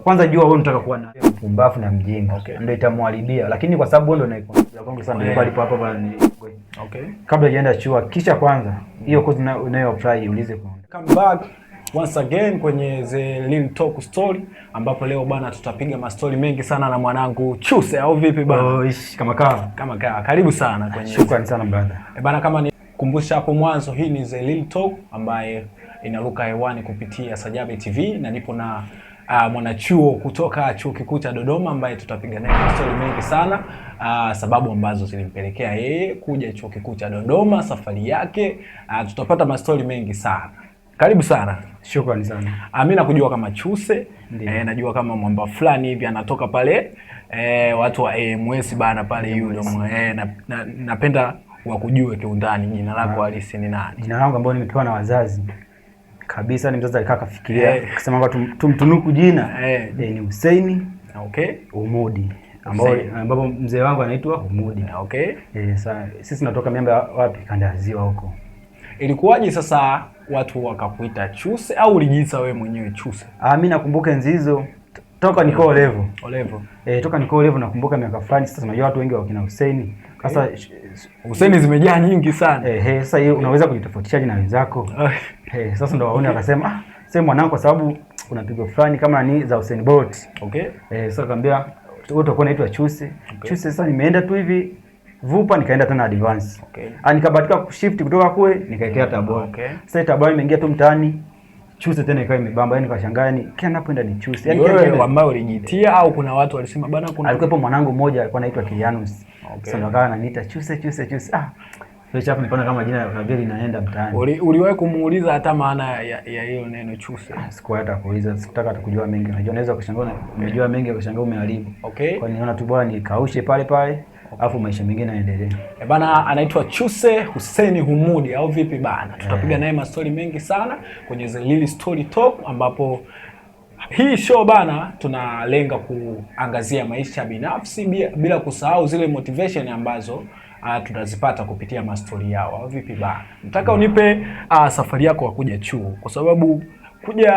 Kwanza jua wewe unataka kuwa na mpumbavu na mjinga. Okay. Ndio itamwharibia. Lakini kwa sababu wewe ndio unaikuwa kwangu sana ndio alipo hapa bwana. Okay. Kabla hujaenda chuo kisha kwanza hiyo course unayo apply ulize kwa. Come back once again kwenye The Real Talk Story ambapo leo bana tutapiga mastori mengi sana na mwanangu Chuse au vipi bana? Oh, kama kawa. Kama kawa. Karibu sana kwenye. Shukrani sana brother. Bana kama ni kumbusha hapo mwanzo, hii ni The Real Talk ambaye inaruka hewani kupitia Sajabe TV na nipo na mwanachuo kutoka Chuo Kikuu cha Dodoma ambaye tutapiga naye mastori mengi sana, sababu ambazo zilimpelekea yeye kuja Chuo Kikuu cha Dodoma, safari yake, tutapata mastori mengi sana. Karibu sana. Shukrani sana. Mimi nakujua kama Chuse, najua kama mwamba fulani hivi anatoka pale watu wa AMS bana pale yule napenda wakujue kiundani jina lako halisi ni nani? Jina langu ambalo nimepewa na wazazi. Kabisa ni mzazi alikaa kafikiria akisema kwamba tumtunuku jina ni Hussein Humudi ambapo mzee wangu anaitwa Humudi. Sasa sisi tunatoka miamba wapi kanda ya Ziwa huko. Ilikuwaje sasa watu wakakuita Chuse au ulijiita wewe mwenyewe Chuse? Mimi nakumbuka enzi hizo toka niko level. Toka niko level nakumbuka miaka fulani sasa unajua watu wengi wakina Hussein. Sasa Hussein zimejaa nyingi sana. Sasa hiyo unaweza kujitofautishaje na wenzako? Sasa ndo waone akasema sasa mwanangu kwa sababu kuna pigo fulani kama ni za Usain Bolt. Sasa akamwambia wewe utakuwa unaitwa Chuse. Chuse sasa nimeenda tu hivi vupa nikaenda tena advance. Nikabatika kushift kutoka kule nikaelekea Tabora. Sasa Tabora nimeingia tu mtaani Chuse tena ikawa imebamba, yani kashangaa, yani kila napoenda ni Chuse. Yani wewe ambao ulijitia au kuna watu walisema bana kuna alikuwepo mwanangu mmoja alikuwa anaitwa Kilianus. Sasa ndo akawa ananiita Chuse. Sasa hapo nipana kama jina la kabila linaenda mtaani. Uliwahi kumuuliza hata maana ya hiyo neno Chuse? Sikuwahi hata kuuliza, sikutaka hata kujua mengi. Unajua unaweza kushangaa umejua mengi ukashangaa umeharibu. Kwa niona tu bora nikaushe pale alafu maisha mengine yaendelee. Bana anaitwa Chuse Hussein Humudi au vipi bana? Tutapiga naye mastori mengi sana kwenye The Real Story Talk ambapo hii show bana tunalenga kuangazia maisha binafsi bila kusahau zile motivation ambazo tunazipata kupitia mastori yao au vipi bana? Nataka unipe safari yako ya kuja chuo kwa sababu kuja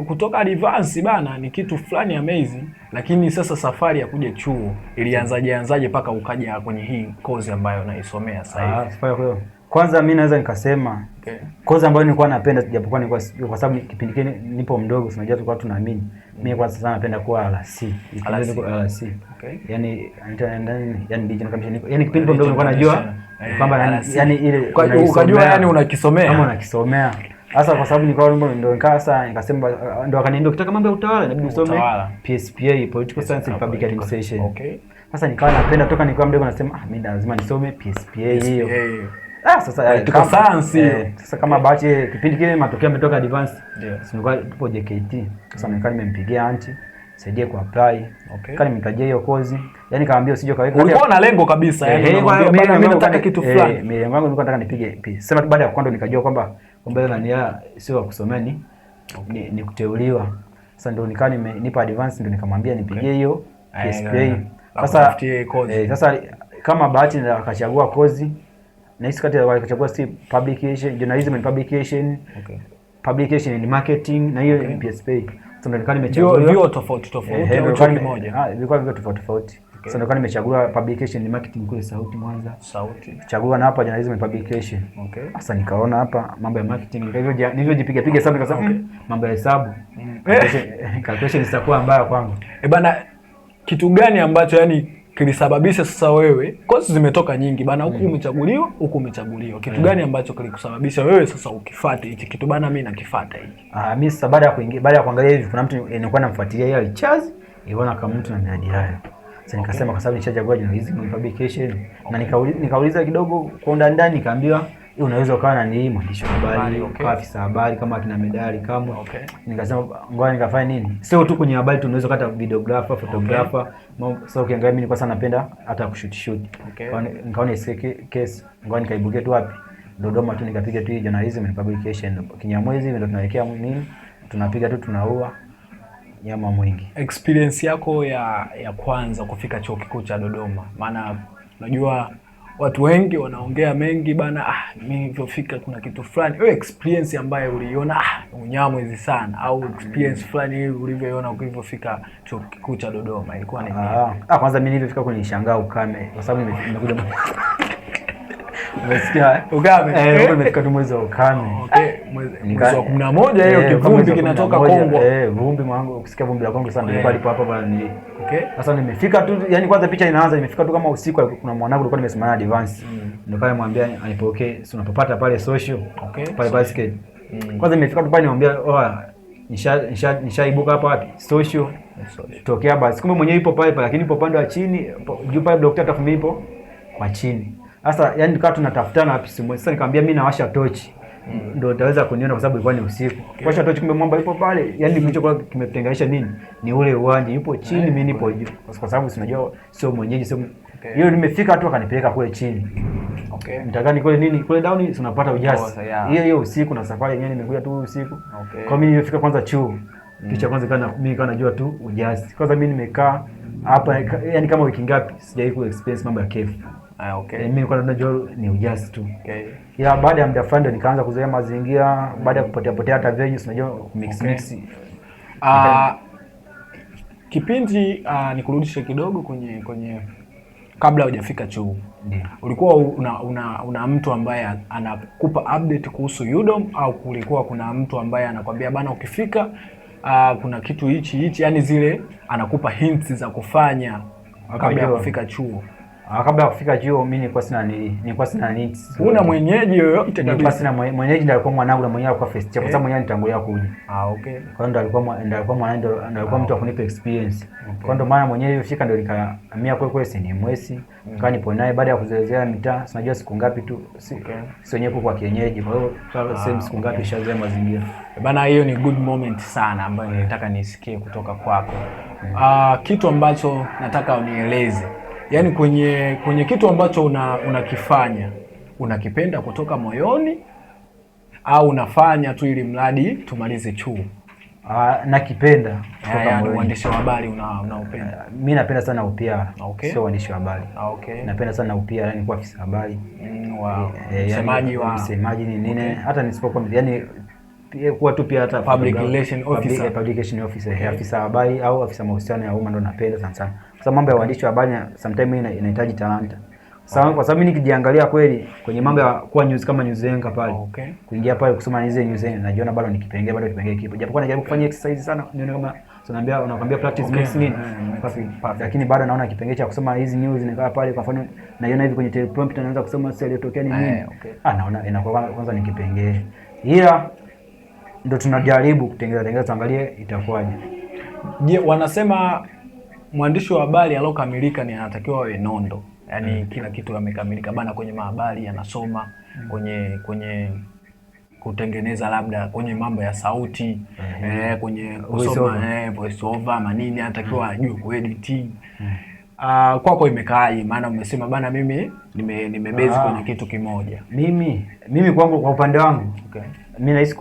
kutoka advance bana ni kitu fulani amazing, lakini sasa safari ya kuja chuo ilianzaje mpaka ukaja kwenye hii course ambayo naisomea sasa hivi? Kwanza mimi naweza nikasema course ambayo nilikuwa napenda japokuwa nilikuwa kwa sababu kipindi kile nipo mdogo unajua tulikuwa tunaamini. Mimi kwanza sana napenda kuwa RC. Yani digital commission. Yani kipindi mdogo nilikuwa najua kwamba yani ile ukajua yani unakisomea kama unakisomea. Sasa kwa sababu nilikuwa ndo nikasa nikasema ndo akaniambia ukitaka mambo ya utawala inabidi usome PSPA, Political Science and Public Administration. Sasa nikawa napenda toka nilikuwa mdogo nasema mimi lazima nisome PSPA hiyo. Sasa tuko science. Sasa kama bahati kipindi kile matokeo yametoka advance. Nilikuwa tupo JKT. Sasa nikawa nimempigia aunti saidie ku apply. Kani nimekajia hiyo course. Yaani kaambia usije kaweka. Ulikuwa na lengo kabisa yani mimi nataka kitu fulani. Mimi yangu nilikuwa nataka nipige. Sema baada ya kwanza nikajua kwamba na nia sio kusomea ni kuteuliwa. Sasa ndio nikaa nipa advance ndio nikamwambia nipigie hiyo PSPA. Sasa kama bahati ndio akachagua kozi na hisi kati akachagua si publication, journalism and publication. Publication and marketing na hiyo PSPA. Sasa ndio nikaa nimechagua vio tofauti au chuo kimoja. Vilikuwa vio tofauti. Sasa ndio nimechagua publication and marketing kule Sauti Mwanza. Chagua na hapa journalism and publication. Sasa nikaona hapa mambo ya marketing nilivyojipiga sana nikasema mambo ya hesabu. Calculation itakuwa mbaya kwangu. Bana kitu gani ambacho yani kilisababisha sasa wewe course zimetoka nyingi bana huku umechaguliwa. Kitu gani ambacho kilikusababisha wewe sasa ukifuate hichi kitu bana mimi nakifuata hiki? Mimi sasa baada ya kuangalia hivi kuna mtu nilikuwa namfuatilia yeye alichazi, iona kama mtu na miradi hayo. Sasa nikasema kwa sababu nishachagua journalism and publication na nikauliza kidogo kwa ndani nikaambiwa unaweza ukawa na ni mwandishi wa habari, afisa habari kama kina medali kama. Nikasema ngoja nikafanya nini? Sio tu kwenye habari tunaweza kata videographer, photographer. Sasa ukiangalia mimi nilikuwa sana napenda hata kushoot. Nikaona case ngoja nikaibukia tu wapi? Dodoma tu nikapiga tu journalism and publication. Kinyamwezi ndio tunawekea nini? Tunapiga tu tunaua nyama mwingi. Experience yako ya kwanza kufika Chuo Kikuu cha Dodoma. Maana unajua watu wengi wanaongea mengi bana, mimi nilipofika kuna kitu fulani. Wewe experience ambayo uliona Unyamwezi sana, au experience fulani hivi ulivyoiona ulipofika chuo kikuu cha Dodoma ilikuwa ni nini? Kwanza mimi nilifika kwenye nishangaa ukame, kwa sababu nimekuja umesikia ukame, nimefika tu mwezi wa ukame. Okay, mwezi wa 11 hiyo kivumbi kinatoka Kongo. Vumbi mwanangu, ukisikia vumbi la Kongo sana nilikuwa alipo hapa bwana ni. Okay. Sasa nimefika tu, yani kwanza picha inaanza, nimefika tu kama usiku, kuna mwanangu alikuwa nimesimama na advance. Ndio kale mwambia anipokee, si unapopata pale social. Okay. Pale basket. Kwanza nimefika tu pale niambia, nishaibuka hapa wapi? Social. Tokea basi. Kumbe mwenyewe yupo pale lakini yupo upande wa chini, juu pale daktari atafu mimi ipo kwa chini. Sasa yani tukawa tunatafutana wapi simu. Sasa nikamwambia mimi nawasha tochi. Ndio utaweza kuniona kwa sababu ilikuwa ni usiku. Okay. Washa tochi, kumbe mwamba yupo pale. Yani kilichokuwa kimetenganisha nini? Ni ule uwanja, yupo chini, mimi nipo juu. Kwa sababu unajua sio mwenyeji, sio. Hiyo nimefika tu akanipeleka kule chini. Okay. Nitakani kule nini? Kule down tunapata ujasi. Hiyo usiku na safari yenyewe nimekuja tu usiku. Okay. Kwa mimi nilifika kwanza chuo. Kisha kwanza mimi najua tu ujasi. Kwanza mimi nimekaa hapa yani kama wiki ngapi sijawahi ku experience mambo ya kefu. Okay. Mimi nilikuwa najua ni ujasi tu. Okay. Ya baada ya muda fulani nikaanza kuzoea mazingira, baada ya kupotea hata venues unajua mix. Kipindi nikurudishe kidogo kwenye kabla hujafika chuo. Ulikuwa una mtu ambaye anakupa update kuhusu UDOM, au kulikuwa kuna mtu ambaye anakwambia bana ukifika kuna kitu hichi, yani zile anakupa hints za kufanya kabla ya kufika chuo? Kabla ya kufika chuo mimi nilikuwa sina needs. Una mwenyeji yoyote kabisa? Nilikuwa sina mwenyeji, ndio alikuwa mwanangu na mwenyewe alikuwa first year, kwa sababu mwenyewe nitangulia kuja. Okay. Kwa hiyo ndio alikuwa mtu akunipa experience. Kwa ndio maana mwenyewe ilifika ndio nikahamia kule ni mwezi. Kaa nipo naye baada ya kuzoezea mitaa, unajua siku ngapi tu sio nyepo kwa kienyeji. Kwa hiyo same siku ngapi ishazoea mazingira. Bana, hiyo ni good moment sana ambayo nataka nisikie kutoka kwako. Kitu ambacho nataka unieleze, yaani kwenye kitu ambacho unakifanya unakipenda kutoka moyoni, au unafanya tu ili mradi tumalize chuo? Nakipenda kutoka moyoni. Uandishi wa habari unaupenda? Mimi napenda sana upia. Okay. Sio uandishi wa habari. Okay. Napenda sana upia, yani kuwa afisa habari. Msemaji ni nini? Hata nisipokuwa yani kuwa tu pia hata publication officer, afisa habari au afisa mahusiano ya umma, ndo napenda sana. Kwa sababu mambo ya uandishi wa habari sometimes inahitaji talanta. Kwa sababu mimi nikijiangalia kweli kwenye mambo ya kuwa news kama news anchor pale. Okay. Kuingia pale kusoma hizo news najiona bado kipengele kipo. Japokuwa najaribu kufanya exercise sana, nione kama unakwambia practice makes nini. Lakini bado naona kipengele cha kusoma hizi news nikaa pale, kwa mfano naiona hivi kwenye teleprompter naanza kusoma sasa iliyotokea ni nini. Naona inakuwa kwanza ni kipengele. Ila ndio tunajaribu kutengeneza tuangalie itakuwaje. Je, wanasema mwandishi wa habari alokamilika ni anatakiwa awe nondo. Yaani kila kitu yamekamilika bana, kwenye mahabari anasoma, kwenye kutengeneza labda kwenye mambo ya sauti, kwenye kusoma voice over manini, anatakiwa ajue kuedit. Kwako imekaaje? Maana umesema bana mimi nimebase kwenye kitu kimoja. Mimi kwangu, kwa upande wangu, mimi nahisi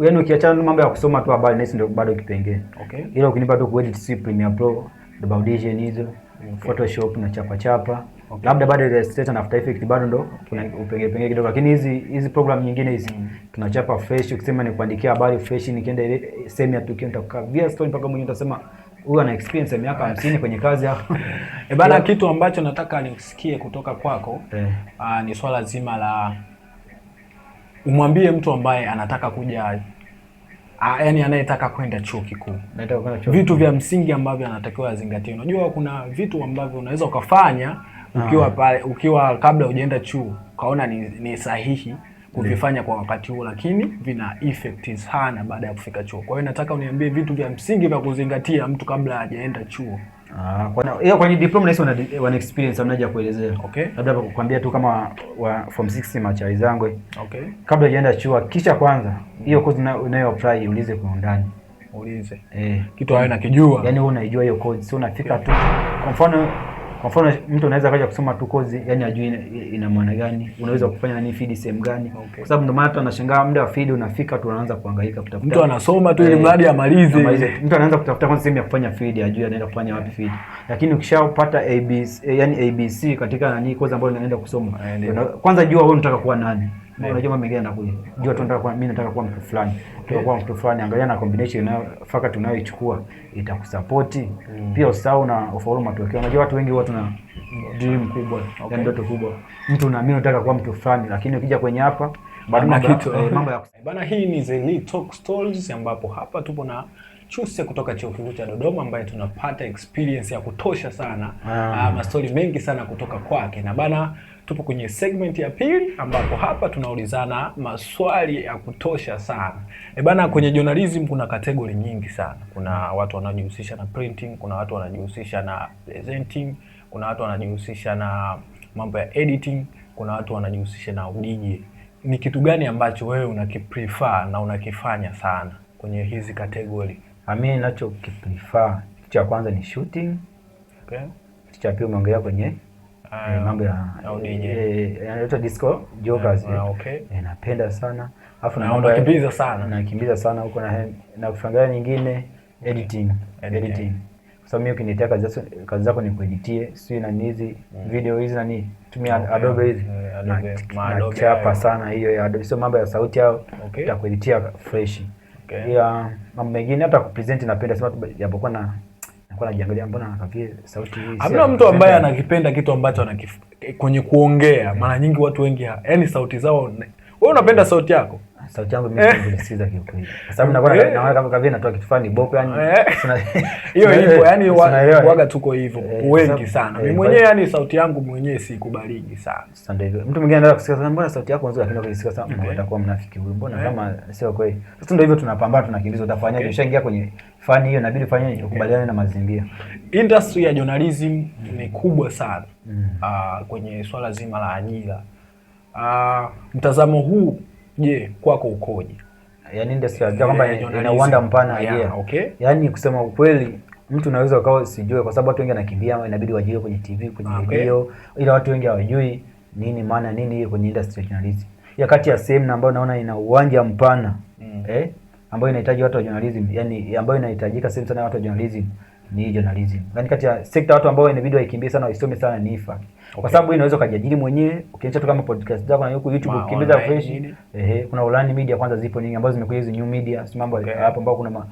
yaani ukiachana mambo ya kusoma tu habari nahisi ndio bado kipengele. Okay. Ila ukinipa tu kuedit si Premiere Pro, Adobe Audition hizo, Photoshop na chapa. Okay. Labda bado Illustrator na After Effects bado ndo kuna upengele kidogo, lakini hizi program nyingine hizi tunachapa fresh. Ukisema ni kuandikia habari fresh, nikienda ile semi ya tukio nitakavia story mpaka mwenyewe utasema huyu ana experience ya miaka 50 kwenye kazi hapo. Bana, kitu ambacho nataka nisikie kutoka kwako ni swala zima la umwambie mtu ambaye anataka kuja, yaani anayetaka kwenda chuo kikuu, vitu vya msingi ambavyo anatakiwa azingatie. Unajua kuna vitu ambavyo unaweza ukafanya ukiwa pale, ukiwa kabla hujaenda chuo ukaona ni sahihi kuvifanya kwa wakati huo, lakini vina effect sana baada ya kufika chuo. Kwa hiyo nataka uniambie vitu vya msingi vya kuzingatia mtu kabla hajaenda chuo. Kwenye diploma hizo wana experience unaja kuelezea. Okay. Labda kukwambia tu kama form 6 machari zangu. Okay. Kabla hujaenda chuo kisha kwanza hiyo course unayo apply ulize kwa undani. Kitu hayo nakijua. Yaani wewe unaijua hiyo course, sio unafika tu. Kwa mfano Kwa mfano mtu anaweza kaja kusoma tu kozi, yani ajui ina maana gani, unaweza kufanya nini feed sehemu gani. Kwa sababu ndio maana hata anashangaa muda wa feed unafika tu anaanza kuhangaika kutafuta. Mtu anasoma tu ili mradi amalize. Mtu anaanza kutafuta kwanza sehemu ya kufanya feed, ajui anaenda kufanya wapi feed. Lakini ukishapata ABC, yani ABC katika nani kozi ambayo unaenda kusoma, kwanza jua wewe unataka kuwa nani. Unajua mambo mengine yanakuja. Jua tu nataka kuwa, mimi nataka kuwa mtu fulani. Nataka kuwa mtu fulani, angalia na combination faculty unayoichukua itakusupport. Pia usahau na ufaulu matokeo. Unajua watu wengi huwa tuna dream kubwa, yani ndoto kubwa. Mtu unaamini unataka kuwa mtu fulani, lakini ukija kwenye hapa bado mambo ya bana. Hii ni The Real Talk Stories, ambapo hapa tupo na Chuse kutoka Chuo Kikuu cha Dodoma, ambaye tunapata experience ya kutosha sana, mastori mengi sana kutoka kwake. Na bana, tupo kwenye segment ya pili, ambapo hapa tunaulizana maswali ya kutosha sana. Bana, kwenye journalism kuna category nyingi sana. Kuna watu wanajihusisha na printing, kuna watu wanajihusisha na presenting, kuna watu wanajihusisha na mambo ya editing, kuna watu wanajihusisha na udj. Ni kitu gani ambacho wewe unakiprefer na unakifanya sana kwenye hizi category? Mimi ninachokiprefer, kitu cha kwanza ni shooting. Okay. Kitu cha pili umeongelea kwenye mambo ya DJ, yanaitwa disco jokers. Okay. Napenda sana. Alafu na mambo nakimbiza sana. Nakimbiza sana huko na kufanya nyingine editing. Kwa sababu mimi ukinitaka kazi zako ni kueditie, sio na hizi video hizi nani, tumia Adobe hizi. Adobe chapa sana hiyo ya Adobe, sio mambo ya sauti au ya kueditia fresh. Ya mambo mengine hata kupresent napenda, sema japokuwa nakuwa najiangalia mbona nakavie sauti hii. Hamna mtu ambaye anakipenda kitu ambacho kwenye kuongea. Mara nyingi watu wengi yani sauti zao, wewe unapenda sauti yako? Sauti yangu mimi nilisikiza kiukweli. Kwa sababu naona kama kavie natoa kitu fulani boko, yani hiyo hivyo, yani waga tuko hivyo wengi sana. Mimi mwenyewe yani sauti yangu mwenyewe sikubaliki sana. Sasa ndio mtu mwingine anataka kusikia sana, mbona sauti yako nzuri, lakini ukisikia sana utakuwa mnafiki huyu, mbona kama sio kweli. Sasa ndio hivyo tunapambana, tunakimbiza. Utafanyaje? Ushaingia kwenye fani hiyo, inabidi ufanye ukubaliane na mazingira. Industry ya journalism ni kubwa sana kwenye swala zima la ajira. Mtazamo huu je, kwako ukoje? Yaani industry kwamba ina uwanda mpana idea. Okay. Yaani kusema ukweli mtu unaweza ukawa sijue, kwa sababu watu wengi wanakimbia, inabidi wajiwe kwenye TV, kwenye radio, ila watu wengi hawajui nini maana nini hiyo kwenye industry ya journalism. Ya kati ya sehemu ambayo naona ina uwanja mpana ambayo inahitaji watu wa journalism, yani ambayo inahitajika sehemu sana watu wa journalism ni journalism. Yaani kati ya sekta watu ambao inabidi waikimbie sana, waisome sana ni IFA. Kwa sababu inaweza kujiajiri mwenyewe, ukiacha tu kama podcast zako na huko YouTube ukimbiza fresh. Kuna online media kwanza zipo nyingi ambazo zimekuja, hizo new media, si mambo hapo ambao kuna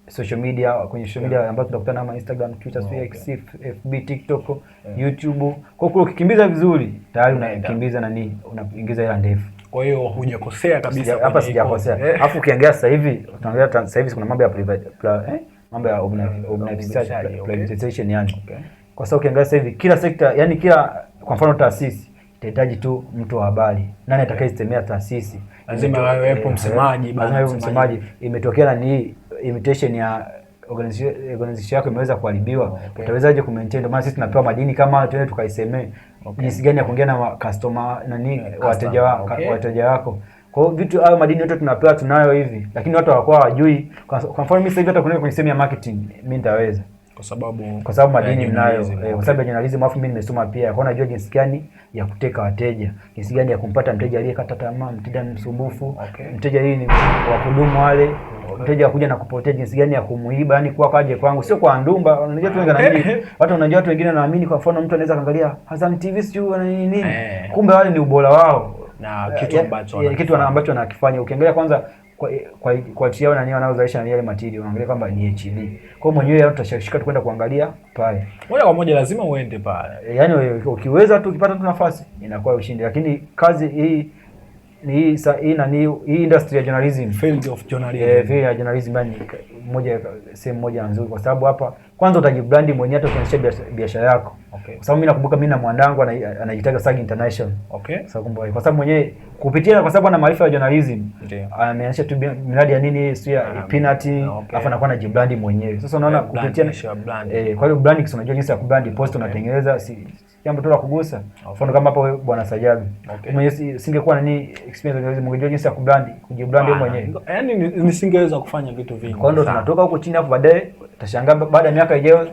social media, kwenye social media ambazo tunakutana kama Instagram, Twitter, X, FB, TikTok, YouTube. Kwa hiyo ukikimbiza vizuri tayari unakimbiza nani, unaingiza hela ndefu. Kwa hiyo hujakosea kabisa hapa, sijakosea. Alafu ukiangalia sasa hivi, tunaangalia sasa hivi kuna mambo ya mambo ya privatization yani. Kwa sababu ukiangalia sasa hivi kila sekta, yani kila, kwa mfano taasisi itahitaji tu mtu wa habari. Nani atakayesemea taasisi? Lazima awepo msemaji, msemaji. Imetokea ni imitation ya organization yako imeweza kuharibiwa. Utawezaje kumaintain? Ndio maana sisi tunapewa madini kama tuende tukaisemee jinsi gani ya kuongea na customer nani, wateja wako. Kwa hiyo vitu hayo madini yote tunapewa, tunayo hivi, lakini watu hawakuwa hawajui. Kwa mfano mimi sasa hivi hata kwenye sehemu ya marketing mimi nitaweza kwa sababu madini mnayo, kwa sababu ya journalism. Afu mimi nimesoma pia, kwa najua jinsi gani ya kuteka wateja, jinsi gani ya kumpata mteja aliyekata tamaa, mteja msumbufu, mteja hii ni wa kudumu wale, mteja kuja na kupotea, jinsi gani ya kumuiba, yani kwa kaje kwangu, sio kwa ndumba. Unajua tu wengine watu wengine wanaamini, kwa mfano mtu anaweza kaangalia Azam TV sio nini, kumbe wale ni ubora wao na kitu ambacho anakifanya. Ukiangalia kwanza kwa tiao na nini wanaozalisha na ile material, unaangalia kwamba ni HD. Kwa hiyo mwenyewe utashashika tu kwenda kuangalia pale. Moja kwa moja lazima uende pale. Yaani ukiweza tu ukipata tu nafasi inakuwa ushindi. Lakini kazi hii ni hii industry ya journalism, field of journalism. Field ya journalism ni sehemu moja nzuri, kwa sababu hapa kwanza utajibrandi mwenyewe hata kuonyesha biashara yako. Kwa sababu mimi nakumbuka mimi na mwanangu anajitaga Sag International. Kwa sababu mwenyewe kupitia, kwa sababu ana maarifa ya journalism, ameanzisha tu miradi ya nini sio ya peanut, afa anakuwa anajibrandi mwenyewe. Sasa unaona kupitia kwa hiyo branding, unajua jinsi ya kubrandi, post unatengeneza, si jambo tu la kugusa. Mfano kama hapo bwana Sajabi, mwenyewe singekuwa nani experience ya journalism, ungejua jinsi ya kubrandi, kujibrandi mwenyewe. Yaani nisingeweza kufanya vitu vingi. Kwa hiyo tunatoka huko chini, hapo baadaye utashangaa baada ya miaka ijayo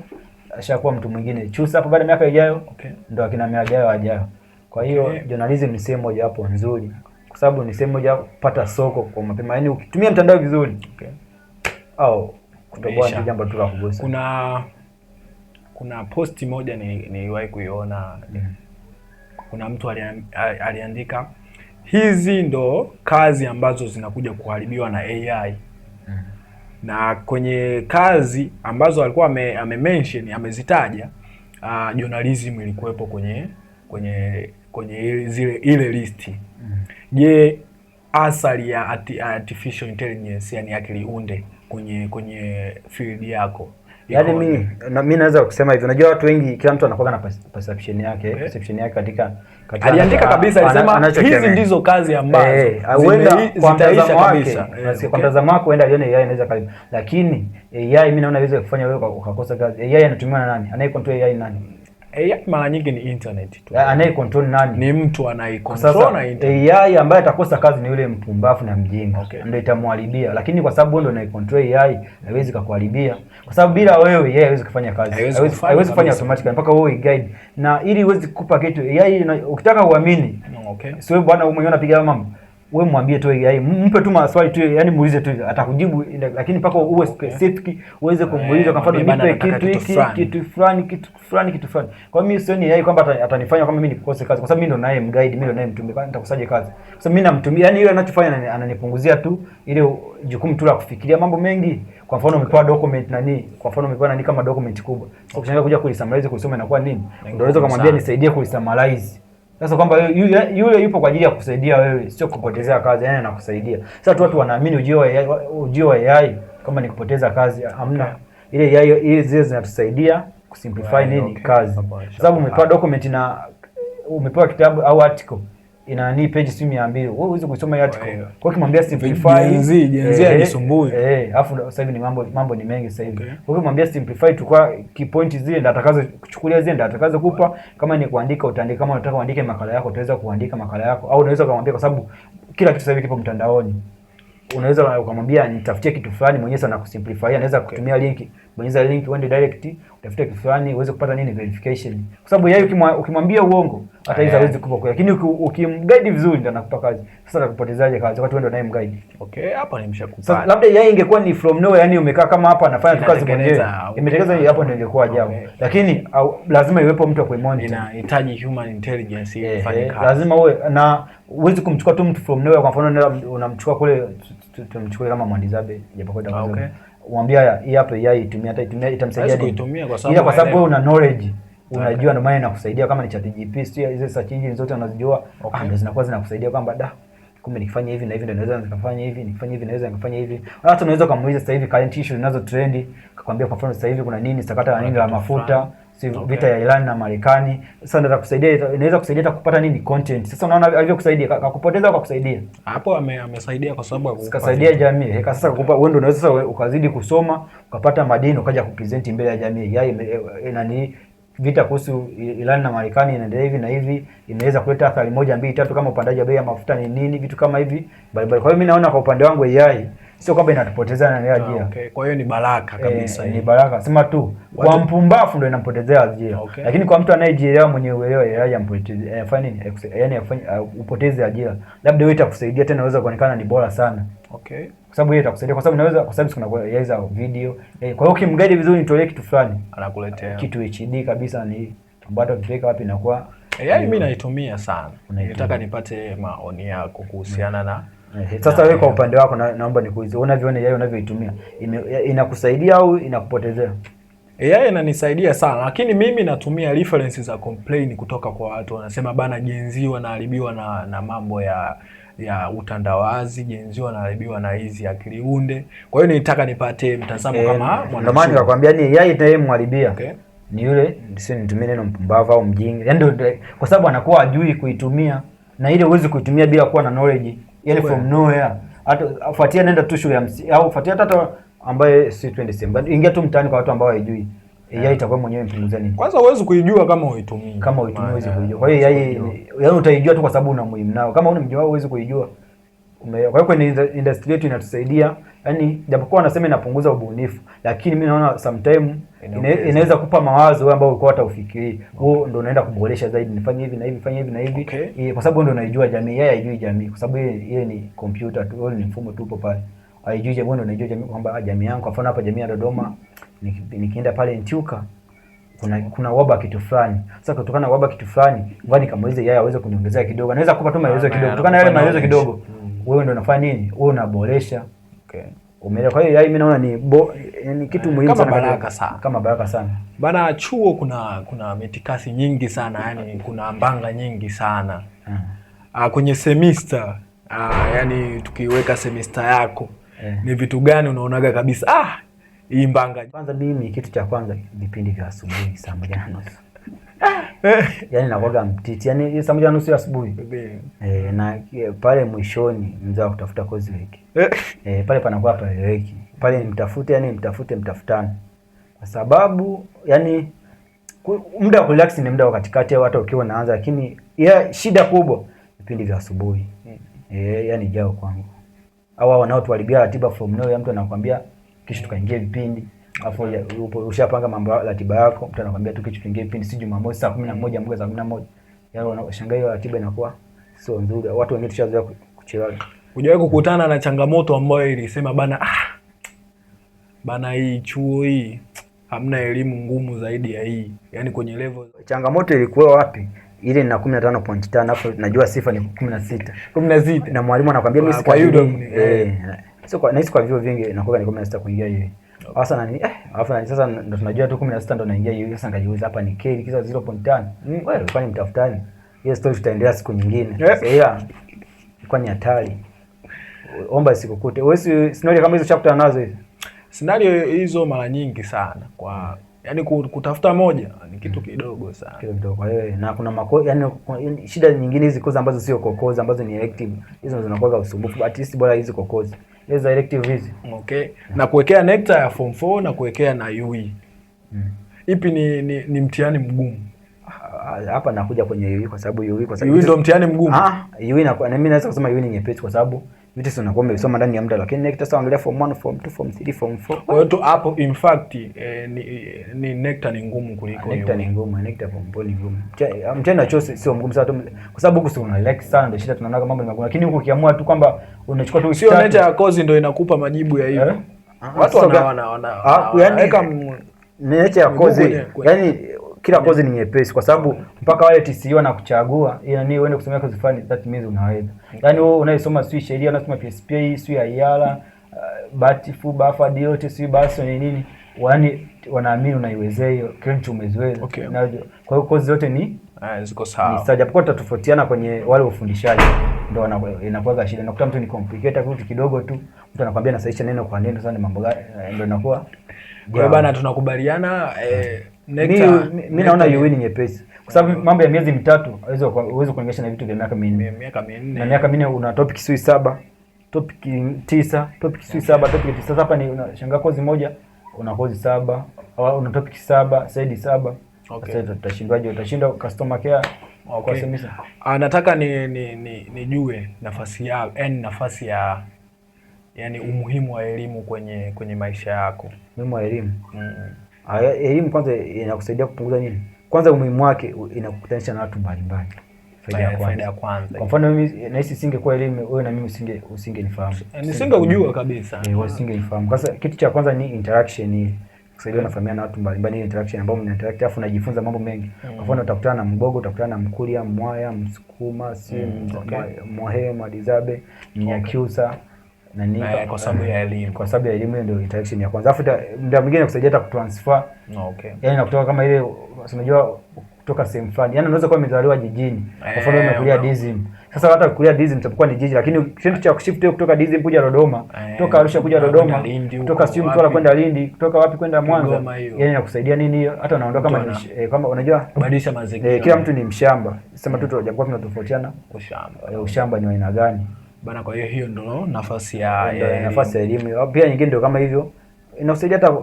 ashakuwa mtu mwingine. Chusa hapo baada ya miaka ijayo ndo akina Miagayo wajayo. Kwa hiyo journalism ni sehemu moja hapo nzuri, kwa sababu ni sehemu moja kupata soko kwa mapema. Yaani ukitumia mtandao vizuri au kutoboa ni jambo tu la kugusa. Kuna posti moja niliwahi kuiona, kuna mtu aliandika hizi ndo kazi ambazo zinakuja kuharibiwa na AI. Na kwenye kazi ambazo alikuwa ame-mention, amezitaja, journalism ilikuwepo kwenye ile listi. Je, athari ya artificial intelligence, yani akili unde kwenye field yako? Yaani mimi naweza kusema hivi, unajua watu wengi, kila mtu anakuwa na perception yake, perception yake katika aliandika kabisa, alisema hizi ndizo kazi ambazo zitaisha kabisa. Kwa mtazamo wako uenda alione AI inaweza karibu, lakini AI mimi naona iweze kufanya wewe ukakosa kazi. AI anatumiwa na nani? Anayecontrol AI nani? AI mara nyingi ni internet tu. Anayecontrol nani? Ni mtu anayecontrol na internet. AI ambaye atakosa kazi ni yule mpumbavu na mjinga. Ndio itamharibia. Lakini kwa sababu wewe ndio unaicontrol AI, haiwezi kukuharibia. Kwa sababu bila wewe AI haiwezi kufanya kazi. Haiwezi kufanya automatically mpaka wewe guide. Na ili iweze kukupa kitu AI, ukitaka uamini. Sio wewe bwana mwenyewe unapiga mambo. Wewe mwambie tu AI, mpe tu maswali tu, yani muulize tu atakujibu, lakini mpaka uwe specific uweze kumuuliza, kwa mfano nipe kitu hiki, kitu fulani. Kwa mimi sioni AI kwamba atanifanya kama mimi nikose kazi, kwa sababu mimi ndo naye mguide, mimi ndo naye mtumie, kwa nitakusaje kazi? Kwa sababu mimi namtumia, yani yule anachofanya ananipunguzia tu ile jukumu tu la kufikiria mambo mengi. Kwa mfano umepewa document nani, kwa mfano umepewa nani kama document kubwa, sasa ukishaanza kuja kuisummarize kusoma inakuwa nini, ndio unaweza kumwambia nisaidie kuisummarize. Sasa kwamba yule yupo kwa ajili ya kusaidia wewe, sio kupotezea kazi, yani anakusaidia. Sasa tu watu wanaamini ujio wa AI kama ni kupoteza kazi, hamna. Ile AI ile zile zinatusaidia kusimplify nini kazi. Kwa sababu umepewa document na umepewa kitabu au article ina ni page 200, wewe uweze kusoma hiyo article. Kwa hiyo kimwambia simplify, jenzi anisumbui. Alafu sasa hivi ni mambo ni mengi sasa hivi. Kwa hiyo kimwambia simplify tu kwa key point zile ndio atakazo kuchukulia, zile ndio atakazo kupa. Kama ni kuandika utaandika, kama unataka uandike makala yako utaweza kuandika makala yako, au unaweza kumwambia, kwa sababu kila kitu sasa hivi kipo mtandaoni. Unaweza ukamwambia nitafutie kitu fulani, mwenyewe sana kusimplify, anaweza kutumia link, bonyeza link uende direct utafute kitu fulani uweze kupata nini verification. Kwa sababu yeye ukimwambia uongo hata hizo hawezi kukupa, lakini ukimguide vizuri ndio anakupa kazi. Sasa atakupotezaje kazi wakati wewe ndio naye mguide? Hapa nimeshakupa. Sasa labda yeye ingekuwa ni from nowhere, yani umekaa kama hapa anafanya tu kazi mwenyewe, imetengeneza hapo, ndio ingekuwa ajabu. Lakini lazima iwepo mtu wa kuimonitor, inahitaji human intelligence ili ifanye kazi. Lazima uwe na uwezi kumchukua tu mtu from nowhere. Kwa mfano unamchukua kule, tumchukue kama Mwandizabe japokuwa dawa, umwambia hii hapa AI itumia, hata itamsaidia kuitumia, kwa sababu wewe una knowledge, unajua, ndio maana inakusaidia. Kama ni ChatGPT, sio hizo search engine zote unazijua, ndio zinakuwa zinakusaidia kwamba kumbe nikifanya hivi na hivi ndio naweza nikafanya hivi, nikifanya hivi naweza nikafanya hivi. Hata unaweza kumuuliza sasa hivi current issues zinazo trend, akakwambia kwa mfano sasa hivi kuna nini, sakata la nini la mafuta, vita ya Iran na Marekani. Sasa ndio itakusaidia, inaweza kusaidia hata kupata nini content. Sasa unaona alivyo kusaidia, akakupoteza au kukusaidia? Hapo amesaidia kwa sababu akasaidia jamii. Sasa kukupa wewe ndio unaweza sasa ukazidi kusoma, ukapata madini, ukaja kupresent mbele ya jamii. Nani vita kuhusu Iran na Marekani inaendelea hivi na hivi, inaweza kuleta athari 1 2 3 kama upandaji wa bei ya mafuta ni nini, vitu kama hivi. Kwa hiyo mimi naona kwa upande wangu AI sio kwamba inatupotezea na ajira. Kwa hiyo ni baraka kabisa. Ni baraka. Sema tu kwa mpumbavu ndio inampotezea ajira. Lakini kwa mtu anayejielewa, mwenye uelewa, AI ampotezee, afanye nini? Yaani upoteze ajira. Labda wewe itakusaidia tena, unaweza kuonekana ni bora sana. Kwa sababu yeye itakusaidia, kwa sababu unaweza, kwa sababu kuna AI za video. Kwa hiyo ukimguide vizuri, nitolee kitu fulani, anakuletea kitu HD kabisa, ni ambacho ukipeleka wapi inakuwa AI. Mimi naitumia sana. Nataka nipate maoni yako kuhusiana na sasa wewe kwa upande wako, naomba nikuulize, unavyoona AI unavyoitumia, inakusaidia au inakupotezea? AI inanisaidia sana, lakini mimi natumia references za complain kutoka kwa watu wanasema bana, jenzi wanaharibiwa na mambo ya utandawazi, jenzi wanaharibiwa na hizi akili unde. Kwa hiyo nilitaka nipate mtazamo kama ndio maana nikakwambia ni AI itayemharibia. Ni yule, sio nitumie neno mpumbavu au mjinga. Yaani ndio kwa sababu anakuwa hajui kuitumia, na ile uwezi kuitumia bila kuwa na knowledge. Yaani from nowhere. Hata fuatia, nenda tu shule ya msingi au fuatia hata ambaye si 20 September. Ingia tu mtaani kwa watu ambao hawajui. AI itakuwa mwenyewe mpunguzia nini? Kwanza huwezi kuijua kama uitumii. Huwezi kuijua. Kwa hiyo yaani utaijua tu kwa sababu una muhimu nao. Kama una mjua huwezi kuijua. Kwa hiyo kwenye industry yetu inatusaidia, yani japokuwa wanasema inapunguza ubunifu, lakini mimi naona sometime inaweza kupa mawazo wewe ambao ulikuwa hata ufikiri. Wewe ndio unaenda kuboresha zaidi, nifanye hivi na hivi, fanye hivi na hivi. Kwa sababu ndio unaijua jamii, yeye haijui jamii kwa sababu yeye ni computer tu, ni mfumo tu upo pale. Haijui jamii, ndio unaijua jamii kwamba jamii yangu, kwa mfano hapa jamii ya Dodoma nikienda pale Ntyuka kuna waba kitu fulani. Sasa kutokana na waba kitu fulani, ngani kamuulize yeye aweze kuniongezea kidogo. Anaweza kukupa tu maelezo kidogo. Kutokana na yale maelezo kidogo, wewe ndio unafanya nini? Wewe unaboresha. Umeelewa? Kwa hiyo mimi naona ni kitu muhimu sana, kama baraka sana. Bana, chuo kuna mitikasi nyingi sana, yani kuna mbanga nyingi sana. Kwenye semester, yani tukiweka semester yako, ni vitu gani unaonaga kabisa hii mbanga? Kwanza mimi kitu cha kwanza vipindi vya asubuhi saa 1:30. Yaani nakuaga mtiti. Yaani saa 1:30 asubuhi. Na pale mwishoni mzao kutafuta kozi wiki. Pale panakuwa paeleweki. Pale mtafutane. Kwa sababu yani muda wa relax ni muda wa katikati au hata ukiwa unaanza, lakini shida kubwa vipindi vya asubuhi. Yani jao kwangu. Au wanaotuharibia ratiba from nowhere, mtu anakuambia kisha tukaingia vipindi. Alafu ushapanga mambo ratiba yako, mtu anakuambia tu kitu kingine vipindi si Jumamosi saa 11 mpaka saa 11. Yaani unashangaa hiyo ratiba inakuwa sio nzuri. Watu wengine tushazoea kuchelewa. Hujawahi kukutana na changamoto ambayo ilisema bana hii chuo hii hamna elimu ngumu zaidi ya hii? Yaani kwenye level changamoto ilikuwa wapi? Ile na 15.5 alafu najua sifa ni 16 na mwalimu anakuambia mimi sio kwa nahisi kwa vivyo vingi inakuwa ni 16 kuingia hivi. Sasa alafu sasa ndo tunajua tu 16 ndo naingia hivi. Sasa ngajiuliza hapa ni kile kisa 0.5. Wewe ufanye mtafutani. Hiyo story tutaendelea siku nyingine. Sasa ilikuwa ni hatari. Omba sikukute. Wewe scenario kama hizo chakutana nazo hizo? Scenario hizo mara nyingi sana. Kwa yani kutafuta moja ni kitu kidogo sana. Kitu kidogo. Kwa hiyo na kuna yani shida nyingine hizi kozi ambazo sio kokozi ambazo ni elective. Hizo zinakuwa usumbufu. At least bora hizi kokozi. Hizo elective hizi. Na kuwekea NECTA ya form 4 na kuwekea na UE. Ipi ni mtihani mgumu? Hapa nakuja kwenye UE kwa sababu UE ndio mtihani mgumu. UE na mimi naweza kusema UE ni nyepesi kwa sababu vitu sio unakuwa umesoma ndani ya muda, lakini NECTA sasa angalia form 1, form 2, form 3, form 4. Kwa hiyo hapo in fact ni NECTA ni ngumu kuliko UE. NECTA ni ngumu, NECTA form 4 ni ngumu. Mtihani wa chose sio mgumu sana tu kwa sababu huko sio una relax sana, ndio shida tunaona mambo ni magumu, lakini huko ukiamua tu kwamba unachukua tu sio nature ya kozi ndio inakupa majibu ya hivyo. Watu weka nature ya kozi, yani kila kozi ni nyepesi kwa sababu mpaka wale TCU na kuchagua yani uende kusomea kozi fulani, that means unaweza. Yani wewe unayesoma sio sheria, unasoma PSPA, sio IR, Batifu, Bafa, DOT, sio basi ni nini? Yaani wanaamini unaiwezea hiyo, kile umezoea. Kwa hiyo kozi zote ni ziko sawa. Ni sawa, japokuwa tutatofautiana kwenye wale ufundishaji ndio inakuwa shida. Nakuta mtu ni complicated kitu kidogo tu, mtu anakuambia nasahisha neno kwa neno, sasa ni mambo gani ndio inakuwa. Kwa bana tunakubaliana mimi naona UE ni nyepesi kwa sababu mambo ya miezi mitatu uwezo kulinganisha na vitu vya miaka 4. Na miaka 4 una topic sui 7, topic 9, topic sui 7, topic 9. Sasa hapa ni unashangaa kozi moja una kozi 7 au una topic 7, side 7. Sasa tutashindwaje? Utashinda customer care kwa semester. Nataka nijue nafasi ya yani umuhimu wa elimu kwenye maisha yako. Umuhimu wa elimu. Elimu kwanza inakusaidia kupunguza nini? Kwanza umuhimu wake inakukutanisha na watu mbalimbali. Faida ya kwanza. Kwa mfano mimi nahisi singekuwa elimu, wewe na mimi usingenifahamu. Nisingekujua kabisa. Wewe usingenifahamu. Kwanza kitu cha kwanza ni interaction hii. Kusaidia nafahamiana na watu mbalimbali, ni interaction ambayo mna interact afu unajifunza mambo mengi. Kwa mfano utakutana na Mgogo, utakutana na Mkuria, Mwaya, Msukuma, Mwahe, Mwadizabe, Mnyakyusa na nini kwa sababu ya elimu. Kwa sababu ya elimu ndio interaction ya kwanza. Afu ndio mwingine kusaidia hata kutransfer. Yaani nakutoka kama ile unajua kutoka sehemu fulani. Yaani unaweza kuwa umezaliwa jijini. Kwa mfano umekulia Dizim. Sasa hata kulia Dizim itakuwa ni jiji, lakini kitendo cha kushift kutoka Dizim kuja Dodoma, kutoka Arusha kuja Dodoma, kutoka Simu Mtwara kwenda Lindi, kutoka wapi kwenda Mwanza. Yaani inakusaidia nini hiyo? Hata unaondoka kama unajua kubadilisha mazingira. Kila mtu ni mshamba. Sema tu tunajakuwa tunatofautiana ushamba ni wa aina gani. Bana, kwa hiyo ndio nafasi ya elimu. Pia nyingine ndio kama hivyo. Inakusaidia hata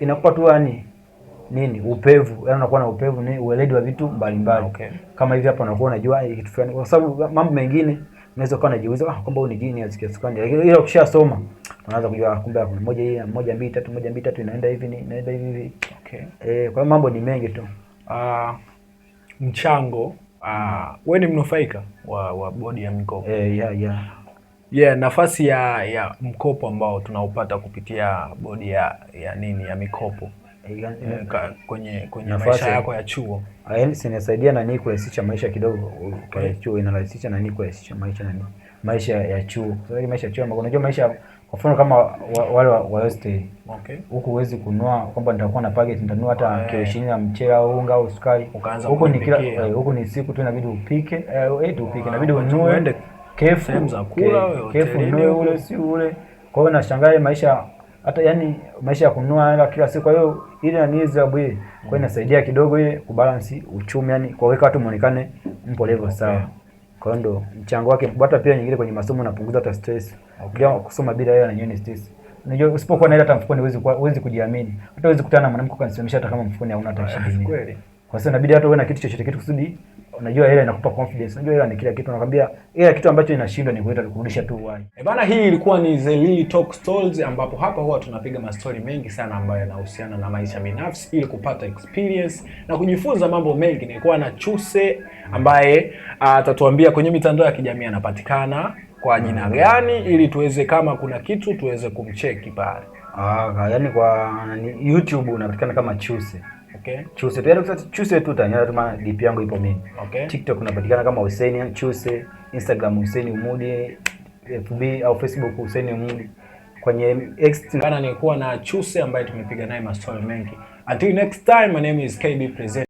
inakupa tu nini upevu, yaani unakuwa na upevu ni ueledi wa vitu mbalimbali. Kama hivi hapa unakuwa unajua kitu fulani kwa sababu mambo mengine unaweza kuwa unajiuliza kwamba huyu ni genius kiasi gani, lakini ile ukishasoma unaanza kujua kumbe moja hii moja mbili tatu inaenda hivi inaenda hivi. Okay. Kwa hiyo mambo ni mengi tu. Mchango wewe ni mnufaika wa bodi ya mikopo. Nafasi ya mkopo ambao tunaupata kupitia bodi ya mikopo kwenye maisha yako ya chuo. Inasaidia nani kurahisisha maisha kidogo kwa chuo, inarahisisha nani kurahisisha maisha ya chuo. Sasa maisha ya chuo unajua maisha kwa mfano kama wale wa hostel. Okay. Huko huwezi kununua kwamba nitakuwa na package nitanunua hata kilo 20 ya mchele au unga au sukari. Huko ni kila huko ni siku tu inabidi upike, inabidi ununue sehemu za kula ununue ule si ule. Kwa hiyo nashangaa maisha hata maisha ya kununua hela kila siku. Kwa hiyo ile ni adhabu ile. Kwa hiyo inasaidia kidogo ile kubalance uchumi, kuweka watu muonekane mpo level sawa. Kwa hiyo ndo mchango wake. Hata pia nyingine kwenye masomo unapunguza hata stress. Ukija kusoma bila hela na stress. Unajua usipokuwa na hela hata mfukoni huwezi kujiamini. Hata huwezi kukutana na mwanamke ukanisimamisha hata kama mfukoni hauna hata shilingi. Kweli. Kwa sababu inabidi hata uwe na kitu chochote kitu kusudi. Unajua hela inakupa confidence. Unajua hela ni kila kitu. Nakwambia hela kitu ambacho inashindwa ni kuleta kurudisha tu uhai. Bana, hii ilikuwa ni The Lily Talk Stories, ambapo hapa huwa tunapiga mastori mengi sana ambayo yanahusiana na maisha binafsi ili kupata experience na kujifunza mambo mengi. Nilikuwa na Chuse ambaye atatuambia kwenye mitandao ya kijamii anapatikana kwa jina gani ili tuweze kama kuna kitu tuweze kumcheki pale. Kwa YouTube unapatikana kama Chuse. Okay. Chuse tu, Chuse tu tanyara tuma DP yangu ipo mimi. Okay. TikTok unapatikana kama Hussein Chuse, Instagram Hussein Humudi, FB au Facebook Hussein Humudi. Kwenye X nilikuwa na Chuse ambaye tumepiga naye maswali mengi. Until next time, my name is KB Present.